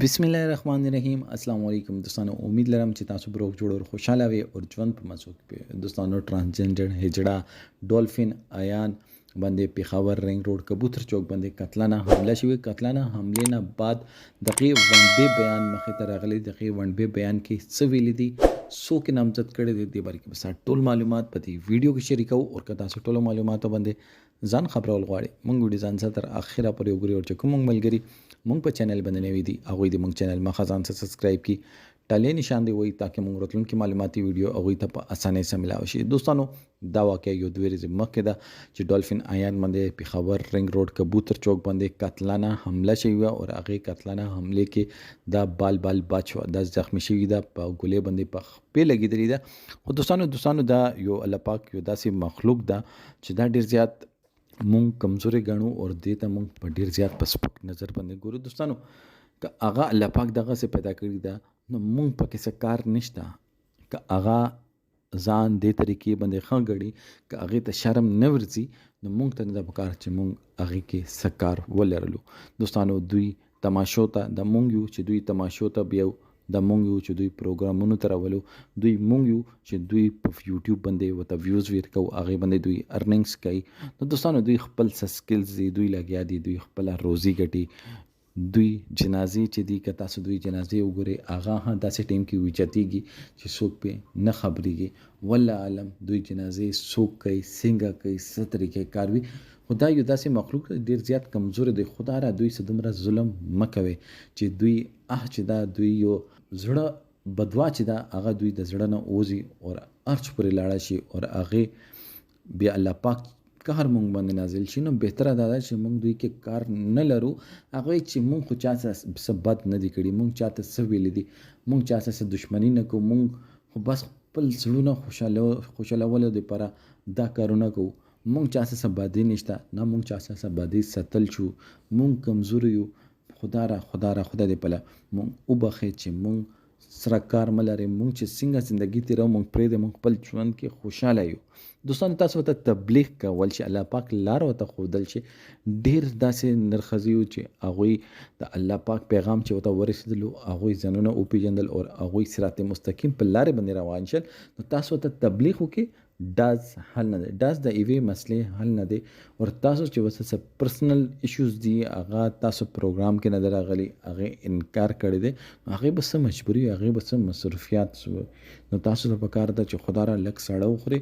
बिस्मिल्लाहिर्रहमानिर्रहीम अस्सलाम वालेकुम दोस्तों। उम्मीद लरम چې تاسو به روغ جوړ او خوشاله وي او ژوند په مزو کې وي. دوستانو ट्रांसजेंडर हिजड़ा डॉल्फिन आयान باندې پیښور رنګ روډ کبوتر چوک باندې قتلانه حمله شوې. قتلانه حمله نه بعد دغه ونډې بیان مخې ته راغلي. دغه ونډې بیان کې څه ویل دي، څوک نامزد کړي دي، د بارے کې بس ټول معلومات په دې ویډیو کې شریکو. او که تاسو ټول معلوماتو باندې ځان خبرول غواړئ، مونږ ویډیو ځان سره تر اخره پورې وګورئ. او چې کوم ملګری مونږ په چینل باندې نوی دي هغه دې مونږ چینل مخه ځان سره سبسکرایب کړي، ټاله نشان دی وای تاکي مونږ راتلونکي معلوماتي ویډیو هغه ته په اسانه سره ملاوي شي. دوستانو دا واقعي یو دوه ورځې مخکې ده چې ډالفین آیان باندې پیښور رنګ روډ کبوتر چوک باندې قتلانه حمله شوې او هغه قتلانه حمله کې دا بال بچو د زخمی شوی ده، په ګولې باندې په خپې لګیدلې ده. خو دوستانو دا یو الله پاک یو داسې مخلوق ده چې دا ډیر زیات مونږ کمزوري ګڼو او دې ته مونږ په ډیر زیات په سپک نظر باندې ګورو. دوستانو که هغه الله پاک دغه څه پیدا کړی ده نو مونږ پکې څه کار نشته. که هغه ځان دې طریقې باندې ښه ګڼي، که هغې ته شرم نه ورځي نو مونږ ته نه ده پکار چې مونږ هغې کې څه کار ولرلو. دوستانو دوی تماشو ته د مونږ یو چې دوی تماشو ته بیاو، د مونږ یو چې دوی پروګرامونو ته راولو، دوی مونږ یو چې دوی په یوټیوب باندې ورته ویوز ورکوو، هغې باندې دوی ارننګس کوي. نو دوستانو دوی خپل څه سکلز دي دوی لګیا دي، دوی خپله روزي ګټي. دوی جنازې چې دي که تاسو دوی جنازې وګورئ هغه هم داسې ټیم کې اوچتېږي چې څوک پې نه خبرېږي. والله عالم دوی جنازې څوک کوي، څنګه کوي، څه طریقې کار وي. خو دا یو داسې مخلوق ډېر زیات کمزوری دی. خدا را دوی څه دومره ظلم مه کوئ چې دوی چې دا دوی یو زړه بدوا چې دا هغه دوی د زړه نه وځي او ارچ پورې لاړه شي او هغې بیا الله پاک قهر مونږ باندې نازل شي. نو بهتره دا ده چې مونږ دوی کې کار نه لرو. هغه چې مونږ خو چا څه بد نه دي کړي، مونږ چاته څه ویلي دي، مونږ چا څه دښمني نه کوو. مونږ خو بس خپل زړونه خوشحالولو دپاره دا کارونه کوو. مونږ چا څه بدي نشته، نه مونږ چا څه بدي ستل شو. مونږ کمزوري یو. خدا دې پله مونږ وبخئ چې مونږ سره کار مه لرئ. مونږ چې څنګه زندګي تېروو مونږ پرېږدئ، مونږ خپل ژوند کې خوشحاله یو. دوستانو تاسو ورته تبلیغ کول چې الله پاک لار ورته ښودل چې ډېر داسې نرښځې وو چې هغوی د الله پاک پیغام چې ورته ورسېدلو هغوی ځانونه وپېژندل او هغوی صراط مستقیم په لارې باندې روان شل. نو تاسو ورته تبلیغ وکړئ. ډاز حل نه دی، ډاز د یوې مسلې حل نه دی. او تاسو چې ورته پرسنل ایشوز دي هغه تاسو پروګرام کې نه دی راغلي، هغې انکار کړی دی، نو هغې به څه مجبوري، هغې به څه مصروفیات. نو تاسو ته پکار ده چې خدا را لږ ساړه وخورئ